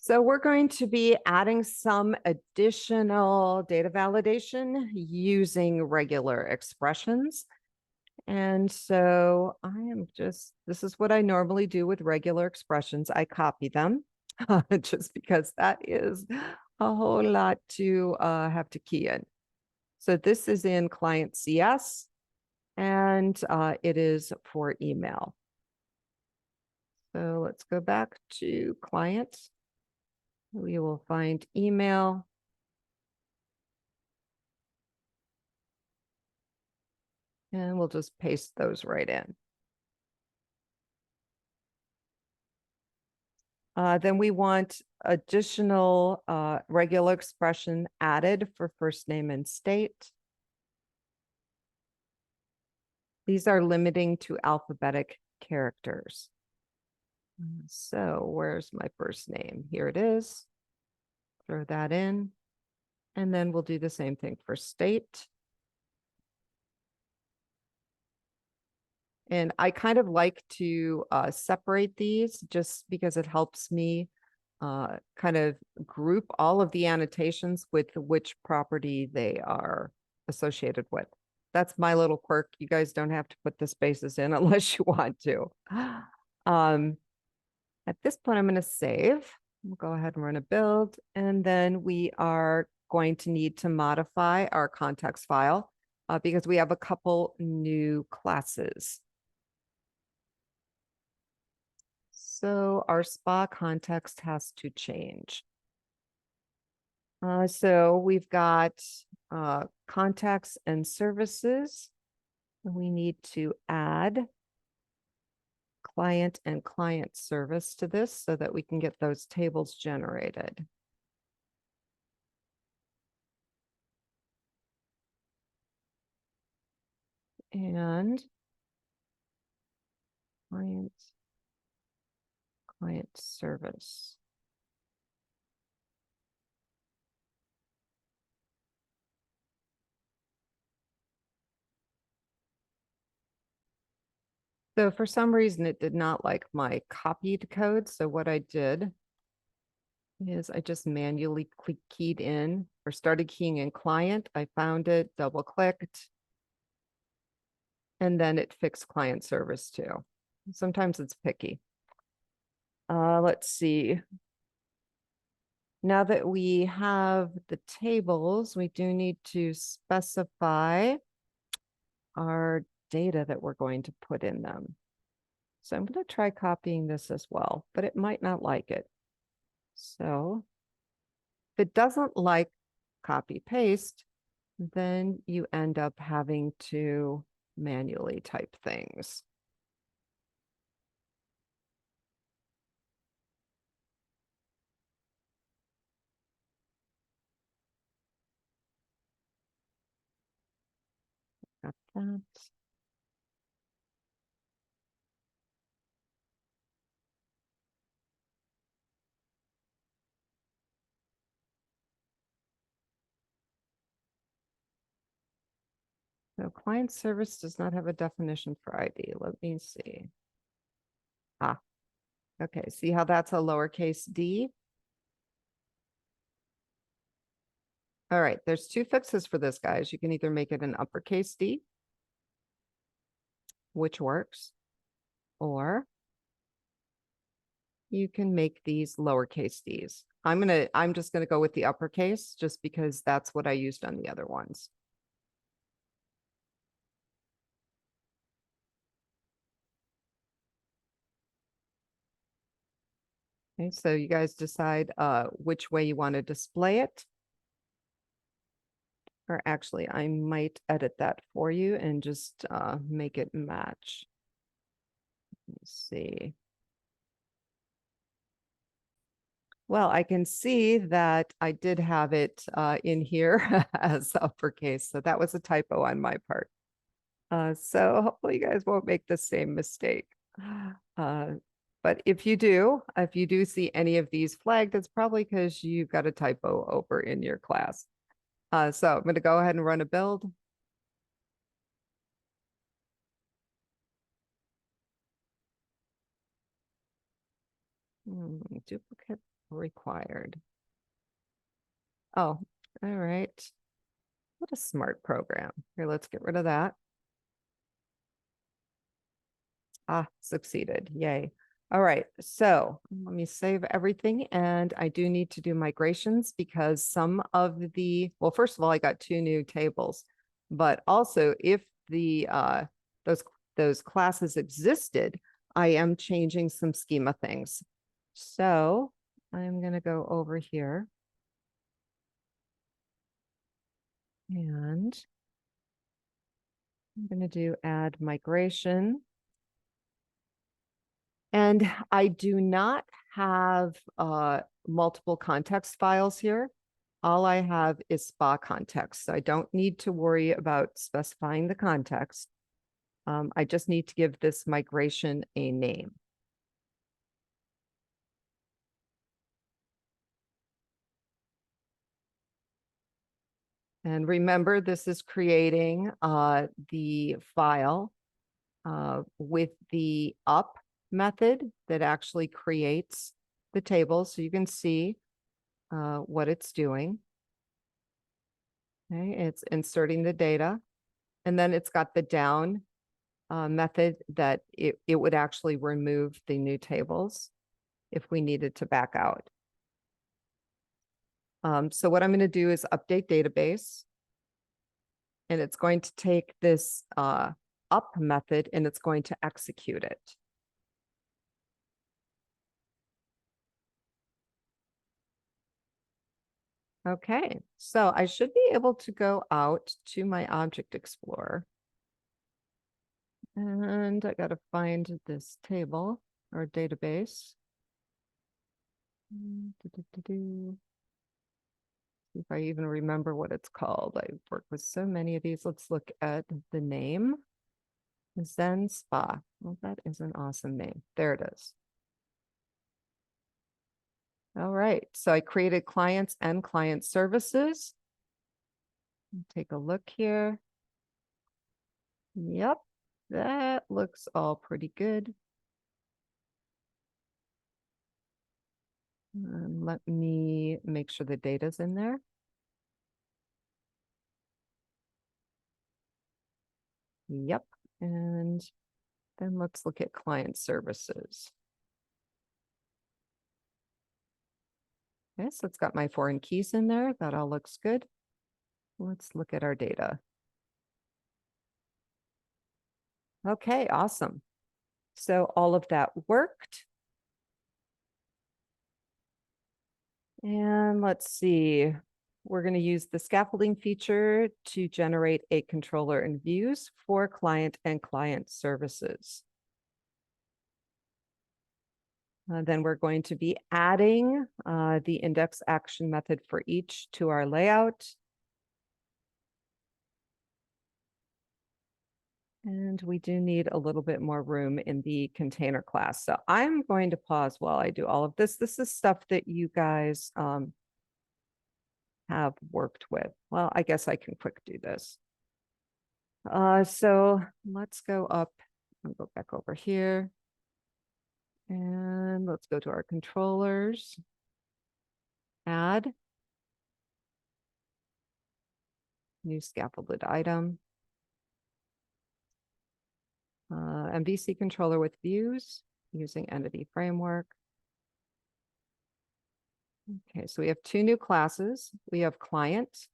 So we're going to be adding some additional data validation using regular expressions. And so this is what I normally do with regular expressions. I copy them just because that is a whole lot to have to key in. So this is in client CS and it is for email. So let's go back to client. We will find email. And we'll just paste those right in. Then we want additional regular expression added for first name and state. These are limiting to alphabetic characters. So where's my first name? Here it is. Throw that in. And then we'll do the same thing for state. And I kind of like to separate these just because it helps me kind of group all of the annotations with which property they are associated with. That's my little quirk. You guys don't have to put the spaces in unless you want to. At this point, I'm going to save. We'll go ahead and run a build. And then we are going to need to modify our context file because we have a couple new classes. So our spa context has to change. So we've got contacts and services. We need to add client and client service to this so that we can get those tables generated. And client service. So for some reason, it did not like my copied code. So what I did is I just manually keyed in or started keying in client. I found it, double clicked, and then it fixed client service too. Sometimes it's picky. Let's see. Now that we have the tables, we do need to specify our data that we're going to put in them. So I'm going to try copying this as well, but it might not like it. So if it doesn't like copy paste, then you end up having to manually type things. Got that. So client service does not have a definition for ID. Let me see. Okay, see how that's a lowercase d? All right, there's two fixes for this, guys. You can either make it an uppercase D, which works, or you can make these lowercase d's. I'm just gonna go with the uppercase just because that's what I used on the other ones. Okay, so you guys decide which way you want to display it. Or actually, I might edit that for you and just make it match. Let's see. Well, I can see that I did have it in here as uppercase, so that was a typo on my part. So hopefully you guys won't make the same mistake. But if you do see any of these flagged, it's probably because you've got a typo over in your class. So I'm going to go ahead and run a build. Duplicate required. Oh, all right. What a smart program. Here, let's get rid of that. Ah, succeeded. Yay. All right. So let me save everything. And I do need to do migrations because some of well, first of all, I got 2 new tables, but also if the those those classes existed, I am changing some schema things. So I'm going to go over here and I'm going to do add migration. And I do not have multiple context files here. All I have is spa context. So I don't need to worry about specifying the context. I just need to give this migration a name. And remember, this is creating the file with the up method that actually creates the table. So you can see what it's doing. Okay, it's inserting the data. And then it's got the down method that it would actually remove the new tables if we needed to back out. So what I'm going to do is update database. And it's going to take this up method and it's going to execute it. Okay, so I should be able to go out to my Object Explorer. And I got to find this table or database. See if I even remember what it's called. I've worked with so many of these. Let's look at the name. Zen Spa. Well, that is an awesome name. There it is. All right, so I created clients and client services. Take a look here. Yep, that looks all pretty good. Let me make sure the data's in there. Yep, and then let's look at client services. Okay, so it's got my foreign keys in there. That all looks good. Let's look at our data. Okay, awesome. So all of that worked. And let's see, we're going to use the scaffolding feature to generate a controller and views for client and client services. Then we're going to be adding the index action method for each to our layout. And we do need a little bit more room in the container class. So I'm going to pause while I do all of this. This is stuff that you guys have worked with. Well, I guess I can quick do this. So let's go up and go back over here. And let's go to our controllers. Add new scaffolded item. MVC controller with views using entity framework. Okay, so we have 2 new classes. We have client,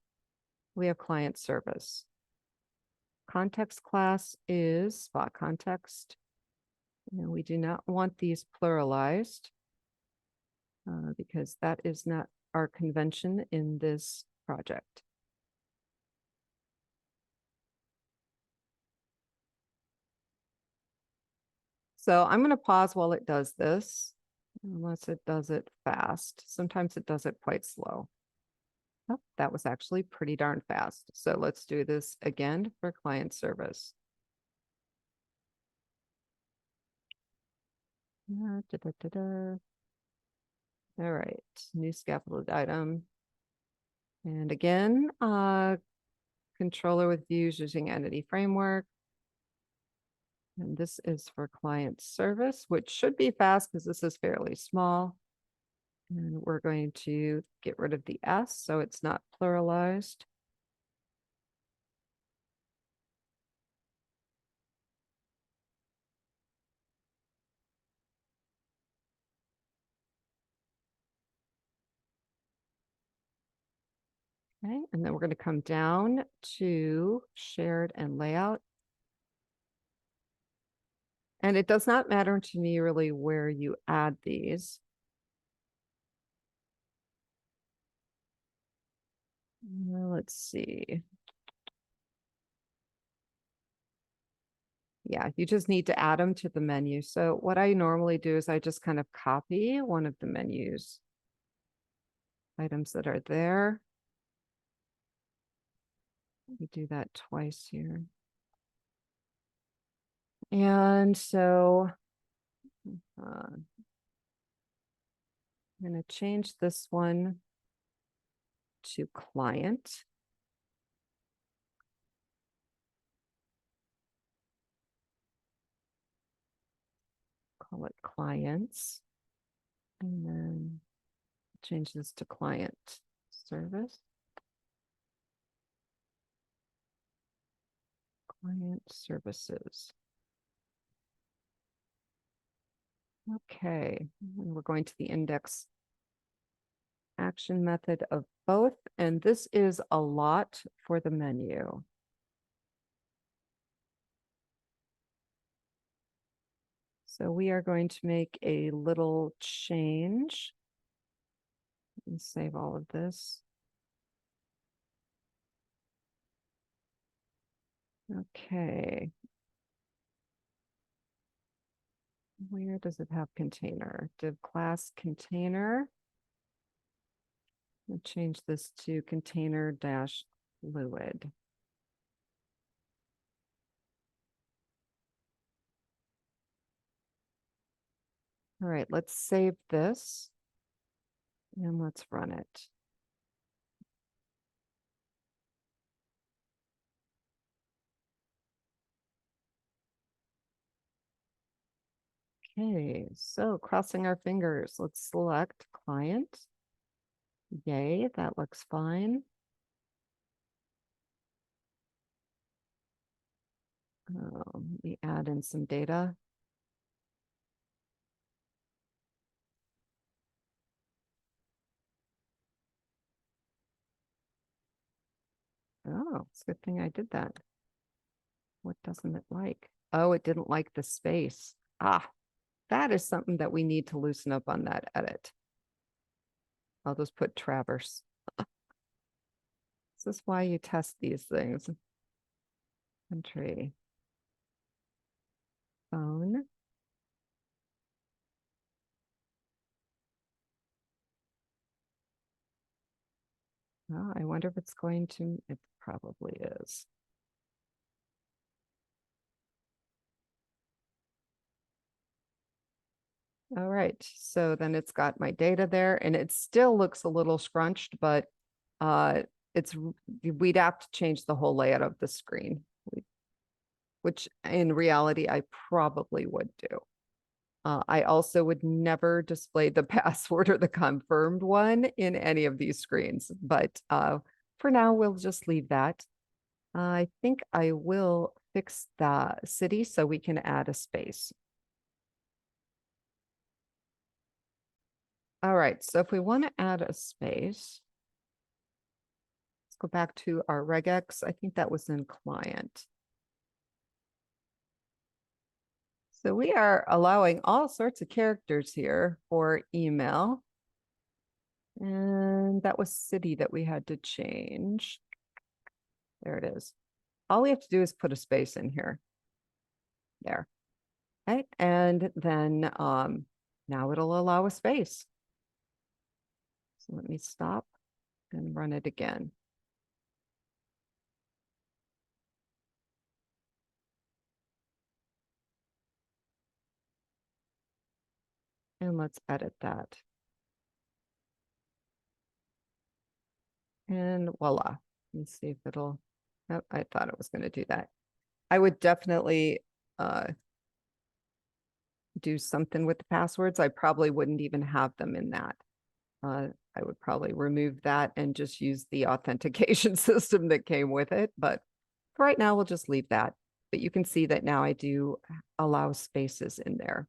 we have client service. Context class is spot context. And we do not want these pluralized because that is not our convention in this project. So I'm going to pause while it does this, unless it does it fast. Sometimes it does it quite slow. Oh, that was actually pretty darn fast. So let's do this again for client service. All right, new scaffolded item. And again, controller with views using entity framework. And this is for client service, which should be fast because this is fairly small. And we're going to get rid of the S so it's not pluralized. Okay, and then we're going to come down to shared and layout. And it does not matter to me really where you add these. Let's see. Yeah, you just need to add them to the menu. So what I normally do is I just kind of copy one of the menus items that are there. We do that twice here. And so I'm going to change this one to client. Call it clients. And then change this to client service. Client services. Okay, and we're going to the index action method of both, and this is a lot for the menu. So we are going to make a little change and save all of this. Okay. Where does it have container? Div class container. We'll change this to container dash fluid. All right, let's save this and let's run it. Okay, so crossing our fingers, let's select client. Yay, that looks fine. Let me add in some data. Oh, it's a good thing I did that. What doesn't it like? Oh, it didn't like the space. Ah, that is something that we need to loosen up on that edit. I'll just put traverse. This is why you test these things. Country. Phone. Oh, I wonder if it's going to, it probably is. All right, so then it's got my data there and it still looks a little scrunched, but it's we'd have to change the whole layout of the screen, which in reality I probably would do. I also would never display the password or the confirmed one in any of these screens, but for now we'll just leave that. I think I will fix the city so we can add a space. All right, so if we want to add a space, let's go back to our regex. I think that was in client. So we are allowing all sorts of characters here for email. And that was city that we had to change. There it is. All we have to do is put a space in here. There. Okay, and then now it'll allow a space. So let me stop and run it again. And let's edit that. And voila. Let's see if it'll, oh, I thought it was going to do that. I would definitely do something with the passwords, I probably wouldn't even have them in that. I would probably remove that and just use the authentication system that came with it. But for right now, we'll just leave that. But you can see that now I do allow spaces in there.